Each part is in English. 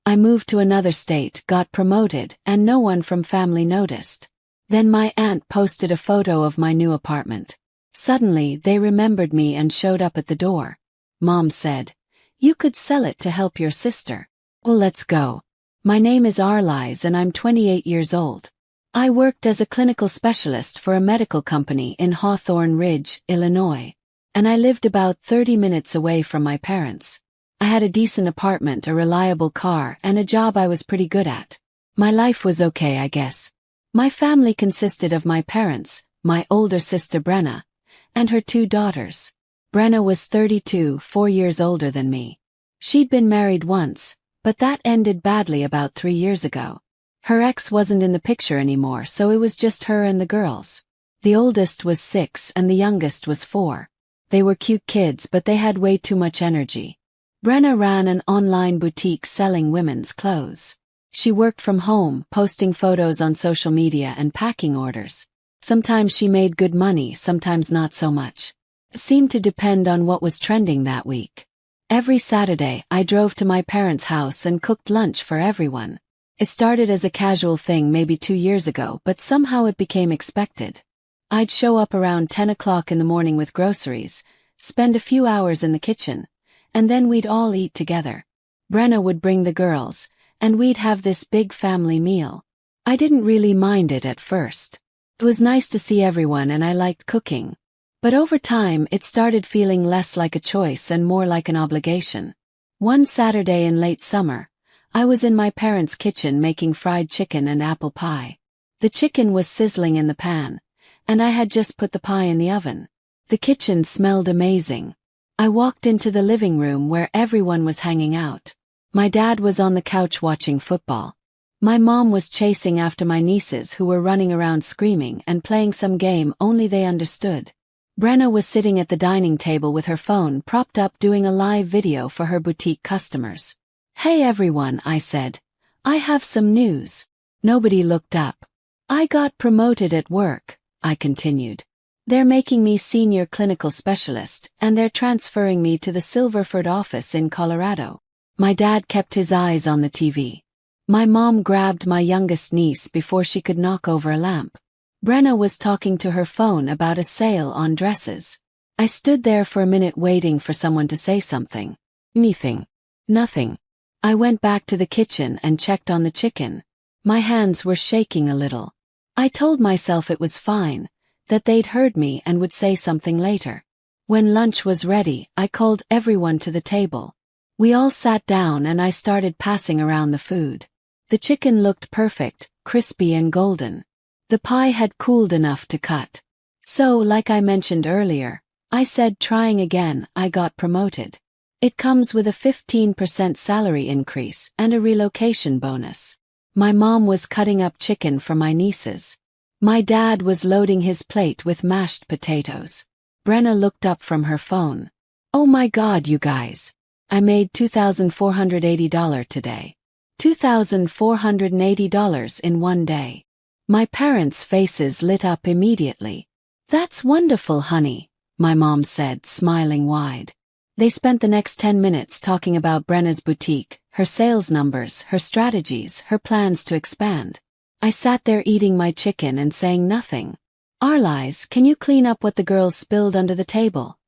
I moved to another state, got promoted, and no one from family noticed. Then my aunt posted a photo of my new apartment. Suddenly, they remembered me and showed up at the door. Mom said, "You could sell it to help your sister." Well, let's go. My name is Arlies and I'm 28 years old. I worked as a clinical specialist for a medical company in Hawthorne Ridge, Illinois. And I lived about 30 minutes away from my parents. I had a decent apartment, a reliable car, and a job I was pretty good at. My life was okay, I guess. My family consisted of my parents, my older sister Brenna, and her 2 daughters. Brenna was 32, 4 years older than me. She'd been married once, but that ended badly about 3 years ago. Her ex wasn't in the picture anymore, so it was just her and the girls. The oldest was 6 and the youngest was 4. They were cute kids, but they had way too much energy. Brenna ran an online boutique selling women's clothes. She worked from home, posting photos on social media and packing orders. Sometimes she made good money, sometimes not so much. It seemed to depend on what was trending that week. Every Saturday, I drove to my parents' house and cooked lunch for everyone. It started as a casual thing maybe 2 years ago, but somehow it became expected. I'd show up around 10 o'clock in the morning with groceries, spend a few hours in the kitchen, and then we'd all eat together. Brenna would bring the girls, and we'd have this big family meal. I didn't really mind it at first. It was nice to see everyone and I liked cooking. But over time it started feeling less like a choice and more like an obligation. One Saturday in late summer, I was in my parents' kitchen making fried chicken and apple pie. The chicken was sizzling in the pan, and I had just put the pie in the oven. The kitchen smelled amazing. I walked into the living room where everyone was hanging out. My dad was on the couch watching football. My mom was chasing after my nieces who were running around screaming and playing some game only they understood. Brenna was sitting at the dining table with her phone propped up doing a live video for her boutique customers. "Hey everyone," I said. "I have some news." Nobody looked up. "I got promoted at work," I continued. "They're making me senior clinical specialist, and they're transferring me to the Silverford office in Colorado." My dad kept his eyes on the TV. My mom grabbed my youngest niece before she could knock over a lamp. Brenna was talking to her phone about a sale on dresses. I stood there for a minute waiting for someone to say something. Nothing. I went back to the kitchen and checked on the chicken. My hands were shaking a little. I told myself it was fine, that they'd heard me and would say something later. When lunch was ready, I called everyone to the table. We all sat down and I started passing around the food. The chicken looked perfect, crispy and golden. The pie had cooled enough to cut. So, like I mentioned earlier, I said trying again, I got promoted. It comes with a 15% salary increase and a relocation bonus. My mom was cutting up chicken for my nieces. My dad was loading his plate with mashed potatoes. Brenna looked up from her phone. "Oh my God, you guys. I made $2,480 today. $2,480 in one day." My parents' faces lit up immediately. "That's wonderful, honey," my mom said, smiling wide. They spent the next 10 minutes talking about Brenna's boutique, her sales numbers, her strategies, her plans to expand. I sat there eating my chicken and saying nothing. "Arlies, can you clean up what the girls spilled under the table?"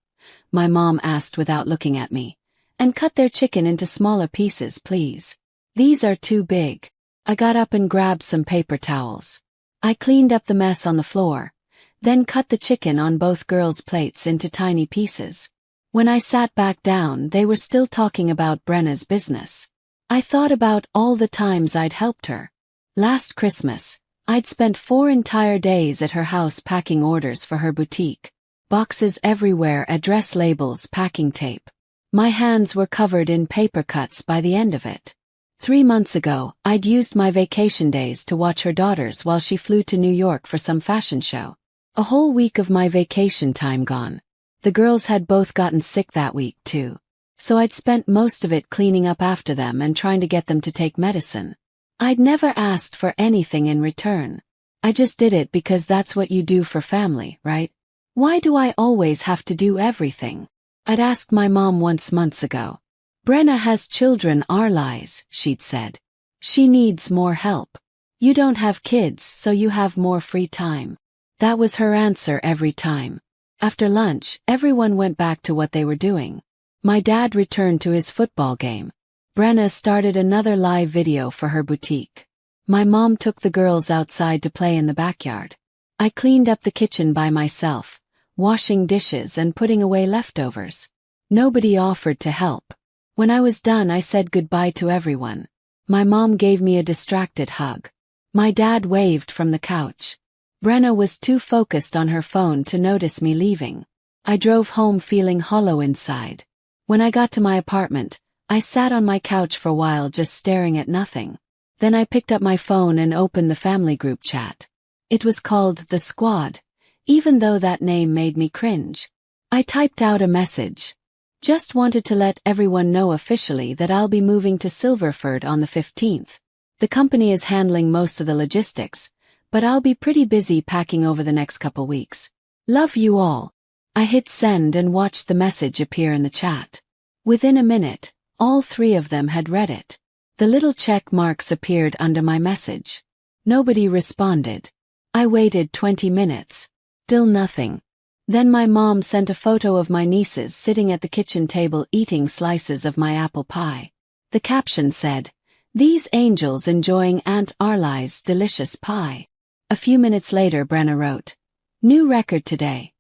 my mom asked without looking at me. "And cut their chicken into smaller pieces, please. These are too big." I got up and grabbed some paper towels. I cleaned up the mess on the floor, then cut the chicken on both girls' plates into tiny pieces. When I sat back down, they were still talking about Brenna's business. I thought about all the times I'd helped her. Last Christmas, I'd spent 4 entire days at her house packing orders for her boutique. Boxes everywhere, address labels, packing tape. My hands were covered in paper cuts by the end of it. 3 months ago, I'd used my vacation days to watch her daughters while she flew to New York for some fashion show. A whole week of my vacation time gone. The girls had both gotten sick that week too. So I'd spent most of it cleaning up after them and trying to get them to take medicine. I'd never asked for anything in return. I just did it because that's what you do for family, right? Why do I always have to do everything? I'd asked my mom once months ago. Brenna has children, are lies, she'd said. She needs more help. You don't have kids, so you have more free time. That was her answer every time. After lunch, everyone went back to what they were doing. My dad returned to his football game. Brenna started another live video for her boutique. My mom took the girls outside to play in the backyard. I cleaned up the kitchen by myself, washing dishes and putting away leftovers. Nobody offered to help. When I was done, I said goodbye to everyone. My mom gave me a distracted hug. My dad waved from the couch. Brenna was too focused on her phone to notice me leaving. I drove home feeling hollow inside. When I got to my apartment, I sat on my couch for a while just staring at nothing. Then I picked up my phone and opened the family group chat. It was called The Squad, even though that name made me cringe. I typed out a message. Just wanted to let everyone know officially that I'll be moving to Silverford on the 15th. The company is handling most of the logistics, but I'll be pretty busy packing over the next couple weeks. Love you all. I hit send and watched the message appear in the chat. Within a minute, all three of them had read it. The little check marks appeared under my message. Nobody responded. I waited 20 minutes. Still nothing. Then my mom sent a photo of my nieces sitting at the kitchen table eating slices of my apple pie. The caption said, "These angels enjoying Aunt Arli's delicious pie." A few minutes later, Brenna wrote, "New record today.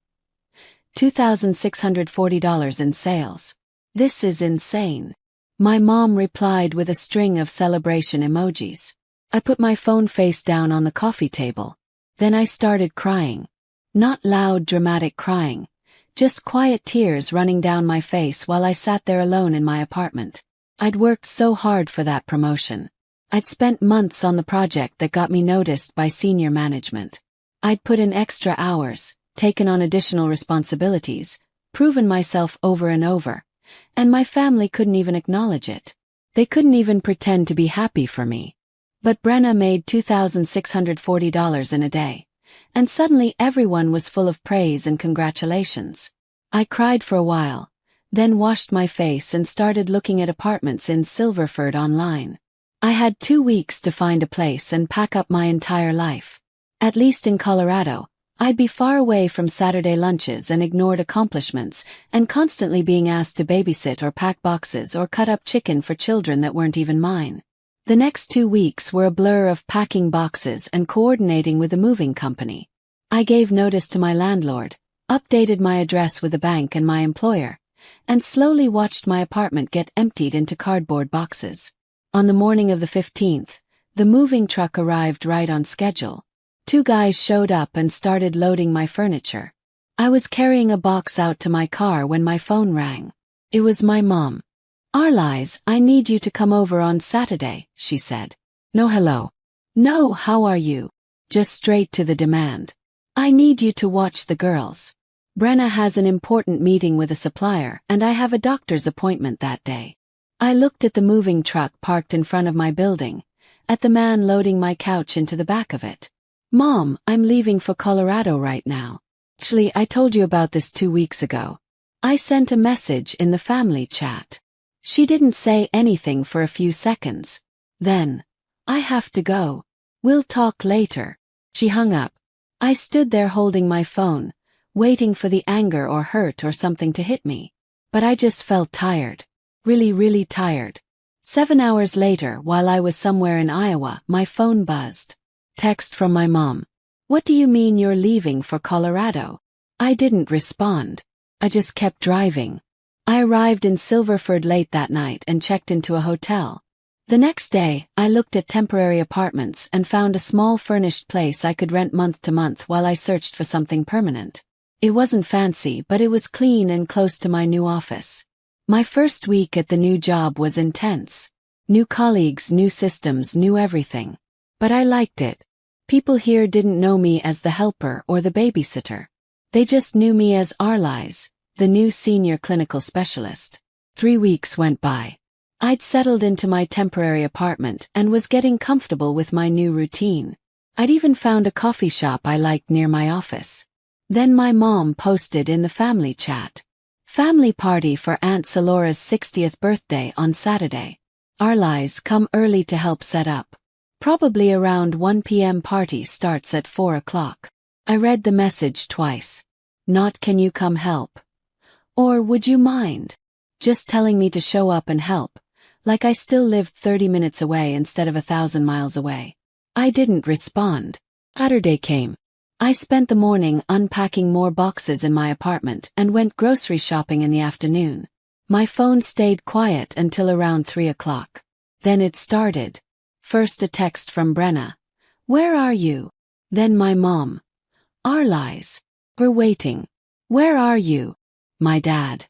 $2,640 in sales. This is insane." My mom replied with a string of celebration emojis. I put my phone face down on the coffee table. Then I started crying. Not loud, dramatic crying, just quiet tears running down my face while I sat there alone in my apartment. I'd worked so hard for that promotion. I'd spent months on the project that got me noticed by senior management. I'd put in extra hours, taken on additional responsibilities, proven myself over and over, and my family couldn't even acknowledge it. They couldn't even pretend to be happy for me. But Brenna made $2,640 in a day, and suddenly everyone was full of praise and congratulations. I cried for a while, then washed my face and started looking at apartments in Silverford online. I had 2 weeks to find a place and pack up my entire life. At least in Colorado, I'd be far away from Saturday lunches and ignored accomplishments and constantly being asked to babysit or pack boxes or cut up chicken for children that weren't even mine. The next 2 weeks were a blur of packing boxes and coordinating with the moving company. I gave notice to my landlord, updated my address with the bank and my employer, and slowly watched my apartment get emptied into cardboard boxes. On the morning of the 15th, the moving truck arrived right on schedule. 2 guys showed up and started loading my furniture. I was carrying a box out to my car when my phone rang. It was my mom. "Arlies, I need you to come over on Saturday," she said. No hello. No, how are you? Just straight to the demand. "I need you to watch the girls. Brenna has an important meeting with a supplier and I have a doctor's appointment that day." I looked at the moving truck parked in front of my building, at the man loading my couch into the back of it. "Mom, I'm leaving for Colorado right now. Actually, I told you about this 2 weeks ago." I sent a message in the family chat. She didn't say anything for a few seconds. Then, "I have to go. We'll talk later." She hung up. I stood there holding my phone, waiting for the anger or hurt or something to hit me. But I just felt tired. Really tired. 7 hours later, while I was somewhere in Iowa, my phone buzzed. Text from my mom. "What do you mean you're leaving for Colorado?" I didn't respond. I just kept driving. I arrived in Silverford late that night and checked into a hotel. The next day, I looked at temporary apartments and found a small furnished place I could rent month to month while I searched for something permanent. It wasn't fancy, but it was clean and close to my new office. My first week at the new job was intense. New colleagues, new systems, new everything. But I liked it. People here didn't know me as the helper or the babysitter. They just knew me as Arlies, the new senior clinical specialist. 3 weeks went by. I'd settled into my temporary apartment and was getting comfortable with my new routine. I'd even found a coffee shop I liked near my office. Then my mom posted in the family chat, Family party for Aunt Salora's 60th birthday on Saturday. Arlies come early to help set up. Probably around 1 p.m. Party starts at 4 o'clock. I read the message twice. Not can you come help? Or would you mind? Just telling me to show up and help, like I still lived 30 minutes away instead of 1,000 miles away. I didn't respond. Saturday came. I spent the morning unpacking more boxes in my apartment and went grocery shopping in the afternoon. My phone stayed quiet until around 3 o'clock. Then it started. First a text from Brenna. Where are you? Then my mom. Arlies. We're waiting. Where are you? My dad.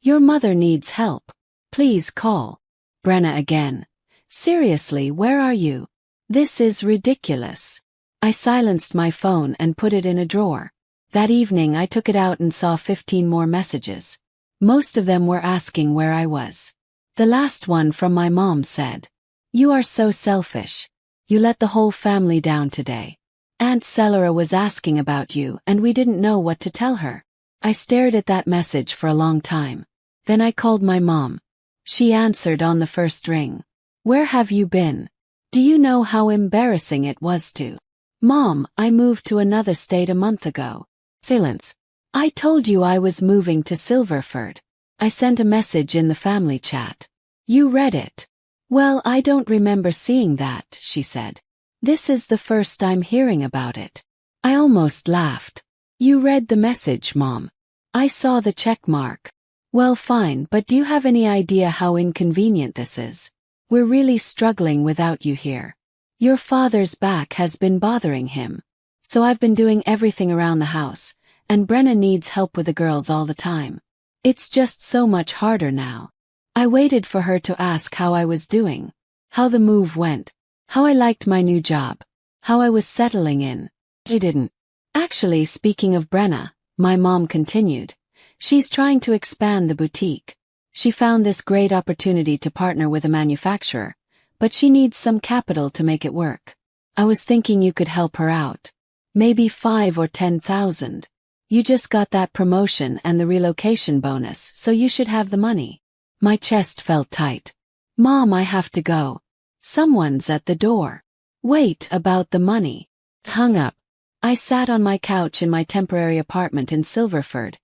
Your mother needs help. Please call. Brenna again. Seriously, where are you? This is ridiculous. I silenced my phone and put it in a drawer. That evening I took it out and saw 15 more messages. Most of them were asking where I was. The last one from my mom said, You are so selfish. You let the whole family down today. Aunt Selera was asking about you and we didn't know what to tell her. I stared at that message for a long time. Then I called my mom. She answered on the first ring. Where have you been? Do you know how embarrassing it was to? Mom, I moved to another state a month ago. Silence. I told you I was moving to Silverford. I sent a message in the family chat. You read it. Well, I don't remember seeing that, she said. This is the first I'm hearing about it. I almost laughed. You read the message, Mom. I saw the check mark. Well, fine, but do you have any idea how inconvenient this is? We're really struggling without you here. Your father's back has been bothering him. So I've been doing everything around the house, and Brenna needs help with the girls all the time. It's just so much harder now. I waited for her to ask how I was doing, how the move went, how I liked my new job, how I was settling in. She didn't. Actually, speaking of Brenna, my mom continued, she's trying to expand the boutique. She found this great opportunity to partner with a manufacturer, but she needs some capital to make it work. I was thinking you could help her out. Maybe 5 or 10,000. You just got that promotion and the relocation bonus, so you should have the money. My chest felt tight. Mom, I have to go. Someone's at the door. Wait, about the money. Hung up. I sat on my couch in my temporary apartment in Silverford,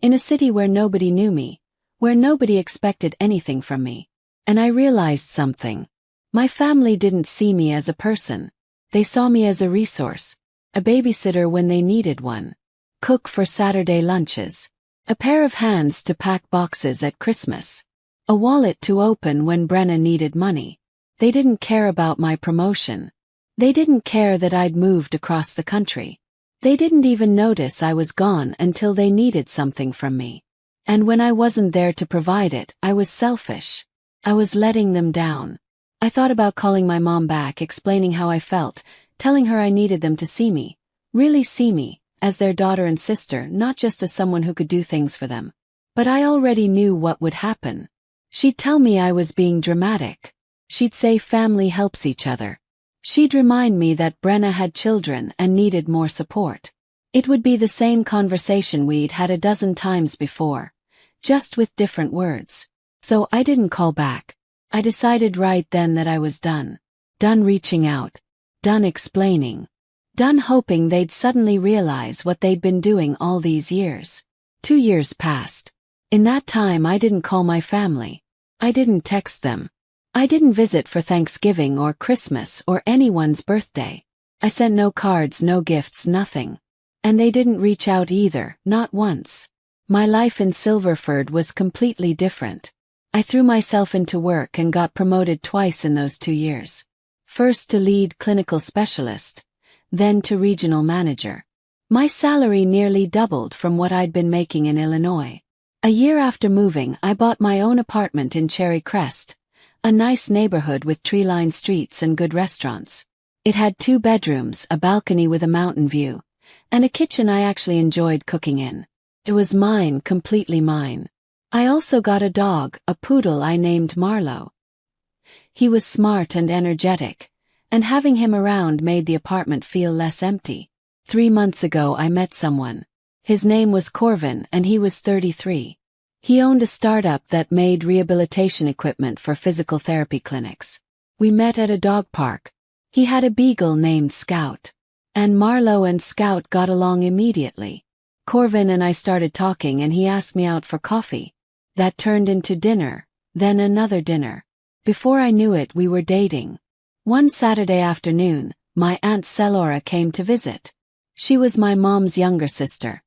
in a city where nobody knew me, where nobody expected anything from me. And I realized something. My family didn't see me as a person. They saw me as a resource, a babysitter when they needed one, cook for Saturday lunches, a pair of hands to pack boxes at Christmas, a wallet to open when Brenna needed money. They didn't care about my promotion. They didn't care that I'd moved across the country. They didn't even notice I was gone until they needed something from me. And when I wasn't there to provide it, I was selfish. I was letting them down. I thought about calling my mom back, explaining how I felt, telling her I needed them to see me, really see me, as their daughter and sister, not just as someone who could do things for them. But I already knew what would happen. She'd tell me I was being dramatic. She'd say family helps each other. She'd remind me that Brenna had children and needed more support. It would be the same conversation we'd had a dozen times before, just with different words. So I didn't call back. I decided right then that I was done. Done reaching out. Done explaining. Done hoping they'd suddenly realize what they'd been doing all these years. 2 years passed. In that time I didn't call my family. I didn't text them. I didn't visit for Thanksgiving or Christmas or anyone's birthday. I sent no cards, no gifts, nothing. And they didn't reach out either, not once. My life in Silverford was completely different. I threw myself into work and got promoted twice in those 2 years. First to lead clinical specialist, then to regional manager. My salary nearly doubled from what I'd been making in Illinois. A year after moving, I bought my own apartment in Cherry Crest, a nice neighborhood with tree-lined streets and good restaurants. It had 2 bedrooms, a balcony with a mountain view, and a kitchen I actually enjoyed cooking in. It was mine, completely mine. I also got a dog, a poodle I named Marlowe. He was smart and energetic, and having him around made the apartment feel less empty. 3 months ago I met someone. His name was Corvin and he was 33. He owned a startup that made rehabilitation equipment for physical therapy clinics. We met at a dog park. He had a beagle named Scout. And Marlowe and Scout got along immediately. Corvin and I started talking and he asked me out for coffee. That turned into dinner, then another dinner. Before I knew it, we were dating. One Saturday afternoon, my Aunt Selora came to visit. She was my mom's younger sister,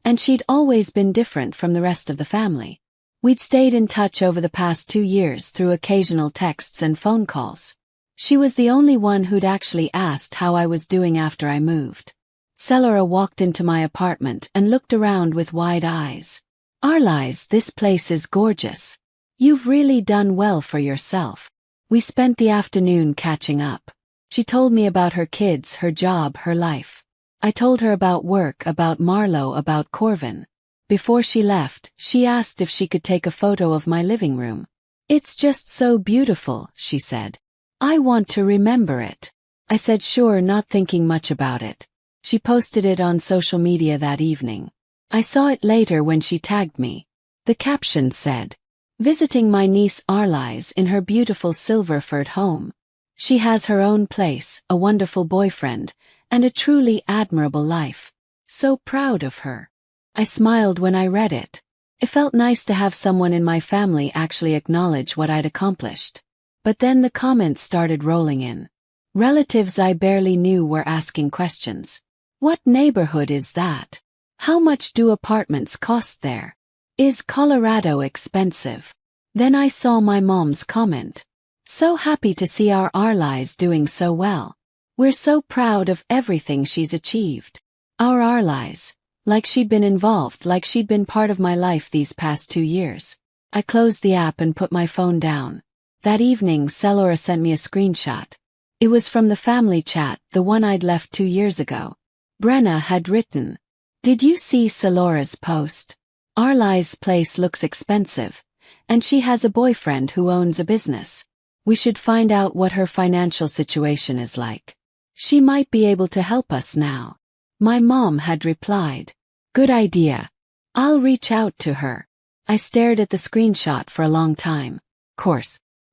and she'd always been different from the rest of the family. We'd stayed in touch over the past 2 years through occasional texts and phone calls. She was the only one who'd actually asked how I was doing after I moved. Selora walked into my apartment and looked around with wide eyes. "Arlies, this place is gorgeous. You've really done well for yourself." We spent the afternoon catching up. She told me about her kids, her job, her life. I told her about work, about Marlowe, about Corvin. Before she left, she asked if she could take a photo of my living room. "It's just so beautiful," she said. "I want to remember it." I said sure, not thinking much about it. She posted it on social media that evening. I saw it later when she tagged me. The caption said, "Visiting my niece Arlies in her beautiful Silverford home. She has her own place, a wonderful boyfriend, and a truly admirable life. So proud of her." I smiled when I read it. It felt nice to have someone in my family actually acknowledge what I'd accomplished. But then the comments started rolling in. Relatives I barely knew were asking questions. "What neighborhood is that? How much do apartments cost there? Is Colorado expensive?" Then I saw my mom's comment. "So happy to see our Arlies doing so well. We're so proud of everything she's achieved." Our Arlies. Like she'd been involved, like she'd been part of my life these past 2 years. I closed the app and put my phone down. That evening, Selora sent me a screenshot. It was from the family chat, the one I'd left 2 years ago. Brenna had written, "Did you see Selora's post? Arlies' place looks expensive, and she has a boyfriend who owns a business. We should find out what her financial situation is like. She might be able to help us now." My mom had replied, "Good idea. I'll reach out to her." I stared at the screenshot for a long time.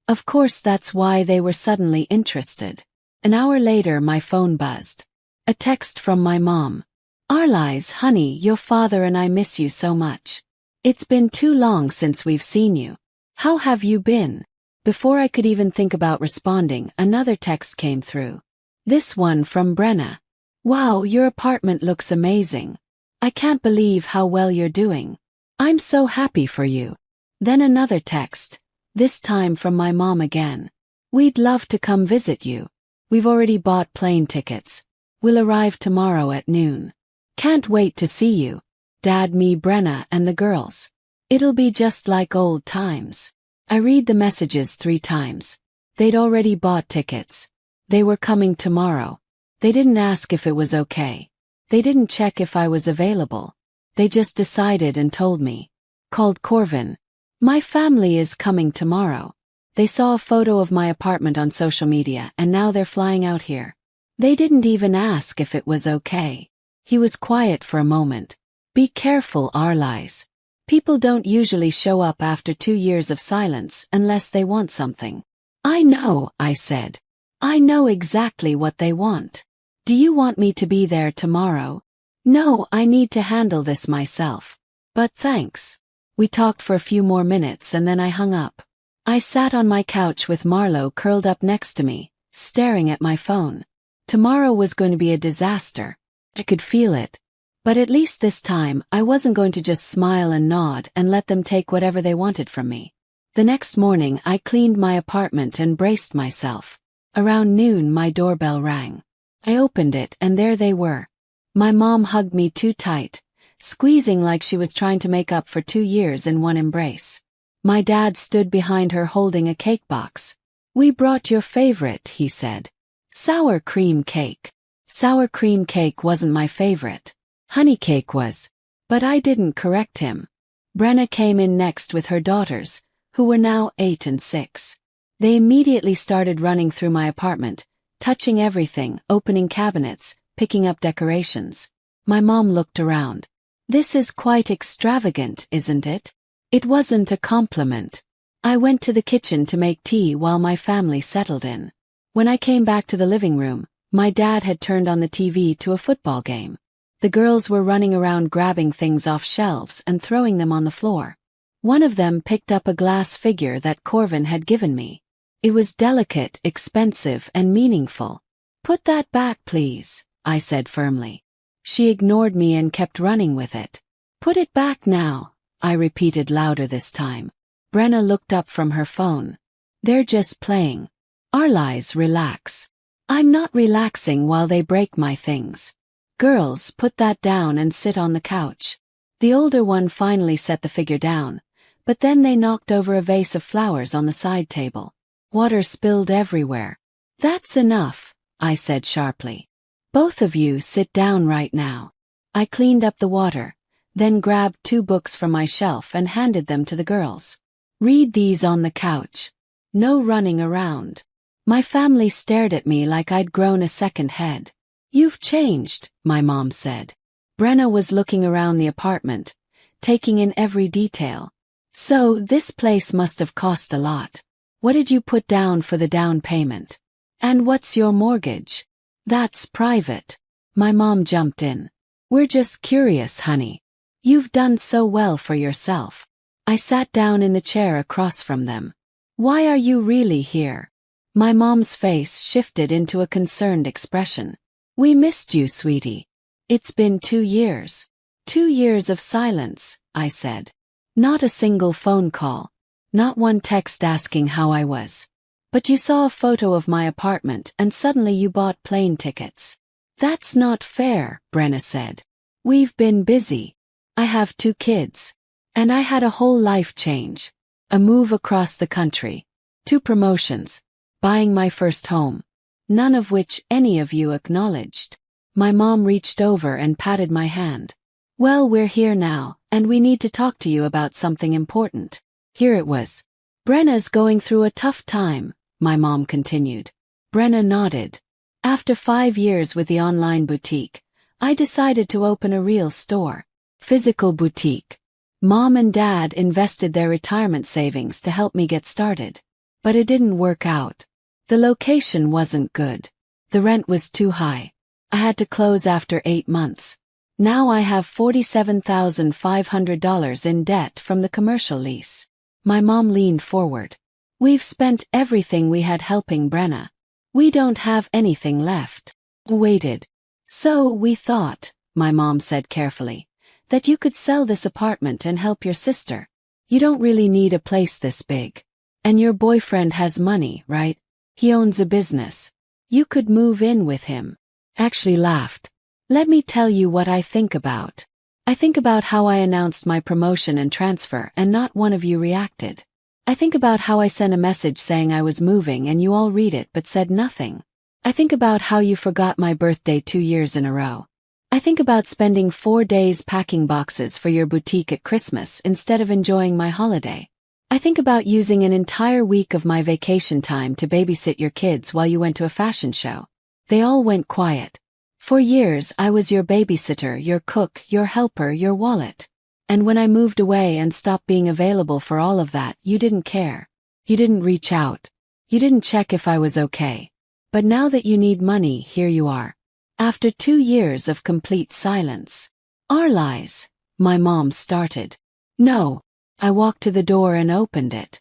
Of course that's why they were suddenly interested. An hour later my phone buzzed. A text from my mom. "Arlies, honey, your father and I miss you so much. It's been too long since we've seen you. How have you been?" Before I could even think about responding, another text came through. This one from Brenna. "Wow, your apartment looks amazing. I can't believe how well you're doing. I'm so happy for you." Then another text, this time from my mom again. "We'd love to come visit you. We've already bought plane tickets. We'll arrive tomorrow at noon. Can't wait to see you. Dad, me, Brenna, and the girls. It'll be just like old times." I read the messages 3 times. They'd already bought tickets. They were coming tomorrow. They didn't ask if it was okay. They didn't check if I was available. They just decided and told me. Called Corvin. "My family is coming tomorrow. They saw a photo of my apartment on social media and now they're flying out here. They didn't even ask if it was okay." He was quiet for a moment. "Be careful, Arlies. People don't usually show up after 2 years of silence unless they want something." "I know," I said. "I know exactly what they want. Do you want me to be there tomorrow?" "No, I need to handle this myself. But thanks." We talked for a few more minutes and then I hung up. I sat on my couch with Marlowe curled up next to me, staring at my phone. Tomorrow was going to be a disaster. I could feel it. But at least this time, I wasn't going to just smile and nod and let them take whatever they wanted from me. The next morning, I cleaned my apartment and braced myself. Around noon, my doorbell rang. I opened it and there they were. My mom hugged me too tight, squeezing like she was trying to make up for 2 years in one embrace. My dad stood behind her holding a cake box. "We brought your favorite," he said. "Sour cream cake." Sour cream cake wasn't my favorite. Honey cake was. But I didn't correct him. Brenna came in next with her daughters, who were now 8 and 6. They immediately started running through my apartment, touching everything, opening cabinets, picking up decorations. My mom looked around. "This is quite extravagant, isn't it?" It wasn't a compliment. I went to the kitchen to make tea while my family settled in. When I came back to the living room, my dad had turned on the TV to a football game. The girls were running around grabbing things off shelves and throwing them on the floor. One of them picked up a glass figure that Corvin had given me. It was delicate, expensive, and meaningful. "Put that back, please," I said firmly. She ignored me and kept running with it. "Put it back now," I repeated louder this time. Brenna looked up from her phone. "They're just playing. Arlies, relax." "I'm not relaxing while they break my things." "Girls, put that down and sit on the couch." The older one finally set the figure down, but then they knocked over a vase of flowers on the side table. Water spilled everywhere. "That's enough," I said sharply. "Both of you sit down right now." I cleaned up the water, then grabbed 2 books from my shelf and handed them to the girls. "Read these on the couch. No running around." My family stared at me like I'd grown a second head. "You've changed," my mom said. Brenna was looking around the apartment, taking in every detail. "So, this place must have cost a lot. What did you put down for the down payment? And what's your mortgage?" "That's private." My mom jumped in. "We're just curious, honey. You've done so well for yourself." I sat down in the chair across from them. "Why are you really here?" My mom's face shifted into a concerned expression. "We missed you, sweetie. It's been 2 years. 2 years of silence," I said. "Not a single phone call. Not one text asking how I was. But you saw a photo of my apartment and suddenly you bought plane tickets." "That's not fair," Brenna said. "We've been busy. I have 2 kids. And I had a whole life change. A move across the country. 2 promotions. Buying my first home. None of which any of you acknowledged." My mom reached over and patted my hand. "Well, we're here now, and we need to talk to you about something important." Here it was. "Brenna's going through a tough time," my mom continued. Brenna nodded. "After 5 years with the online boutique, I decided to open a real store. Physical boutique. Mom and Dad invested their retirement savings to help me get started. But it didn't work out. The location wasn't good. The rent was too high. I had to close after 8 months. Now I have $47,500 in debt from the commercial lease." My mom leaned forward. "We've spent everything we had helping Brenna. We don't have anything left." Waited. "So we thought," my mom said carefully, "that you could sell this apartment and help your sister. You don't really need a place this big. And your boyfriend has money, right? He owns a business. You could move in with him." Actually laughed. "Let me tell you what I think about. I think about how I announced my promotion and transfer and not one of you reacted. I think about how I sent a message saying I was moving and you all read it but said nothing. I think about how you forgot my birthday 2 years in a row. I think about spending 4 days packing boxes for your boutique at Christmas instead of enjoying my holiday. I think about using an entire week of my vacation time to babysit your kids while you went to a fashion show. They all went quiet. For years I was your babysitter, your cook, your helper, your wallet. And when I moved away and stopped being available for all of that, you didn't care. You didn't reach out. You didn't check if I was okay. But now that you need money, here you are. After 2 years of complete silence." "Arlies," my mom started. "No." I walked to the door and opened it.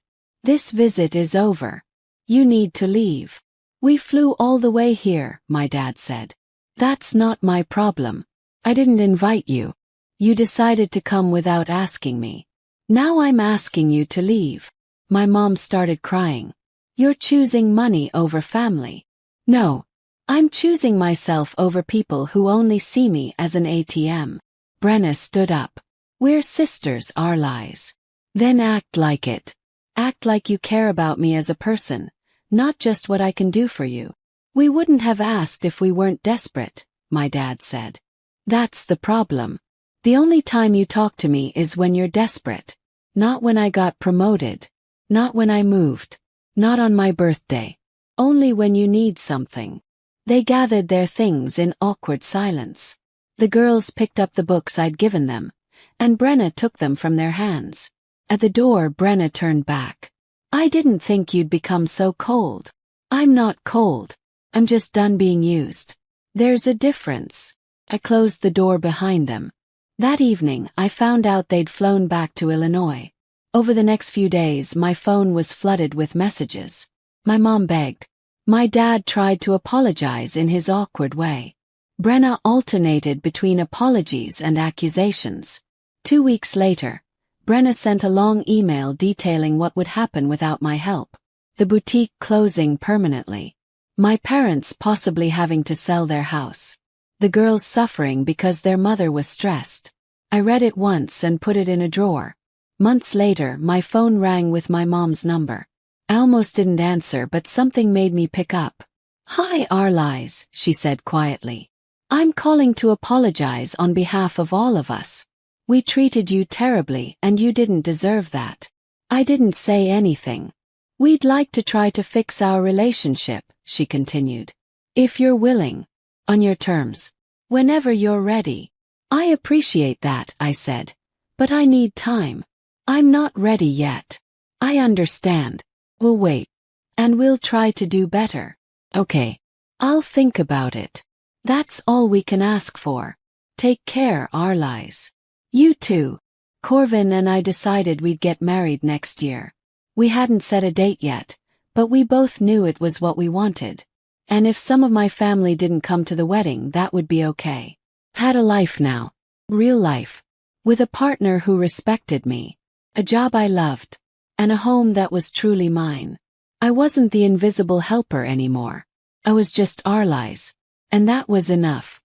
"This visit is over. You need to leave." "We flew all the way here," my dad said. "That's not my problem. I didn't invite you. You decided to come without asking me. Now I'm asking you to leave." My mom started crying. "You're choosing money over family." "No. I'm choosing myself over people who only see me as an ATM." Brenna stood up. "We're sisters, Arlies. Then act like it. Act like you care about me as a person, not just what I can do for you." "We wouldn't have asked if we weren't desperate," my dad said. "That's the problem. The only time you talk to me is when you're desperate. Not when I got promoted. Not when I moved. Not on my birthday. Only when you need something." They gathered their things in awkward silence. The girls picked up the books I'd given them, and Brenna took them from their hands. At the door, Brenna turned back. I didn't think you'd become so cold. I'm not cold. I'm just done being used. There's a difference. I closed the door behind them. That evening, I found out they'd flown back to Illinois. Over the next few days, my phone was flooded with messages. My mom begged. My dad tried to apologize in his awkward way. Brenna alternated between apologies and accusations. 2 weeks later, Brenna sent a long email detailing what would happen without my help. The boutique closing permanently. My parents possibly having to sell their house. The girls suffering because their mother was stressed. I read it once and put it in a drawer. Months later, my phone rang with my mom's number. I almost didn't answer, but something made me pick up. Hi, Arlies, she said quietly. I'm calling to apologize on behalf of all of us. We treated you terribly and you didn't deserve that. I didn't say anything. We'd like to try to fix our relationship, she continued. If you're willing. On your terms. Whenever you're ready. I appreciate that, I said. But I need time. I'm not ready yet. I understand. We'll wait. And we'll try to do better. Okay. I'll think about it. That's all we can ask for. Take care, Arlies. You too. Corvin and I decided we'd get married next year. We hadn't set a date yet, but we both knew it was what we wanted. And if some of my family didn't come to the wedding, that would be okay. Had a life now. Real life. With a partner who respected me. A job I loved. And a home that was truly mine. I wasn't the invisible helper anymore. I was just Arlies. And that was enough.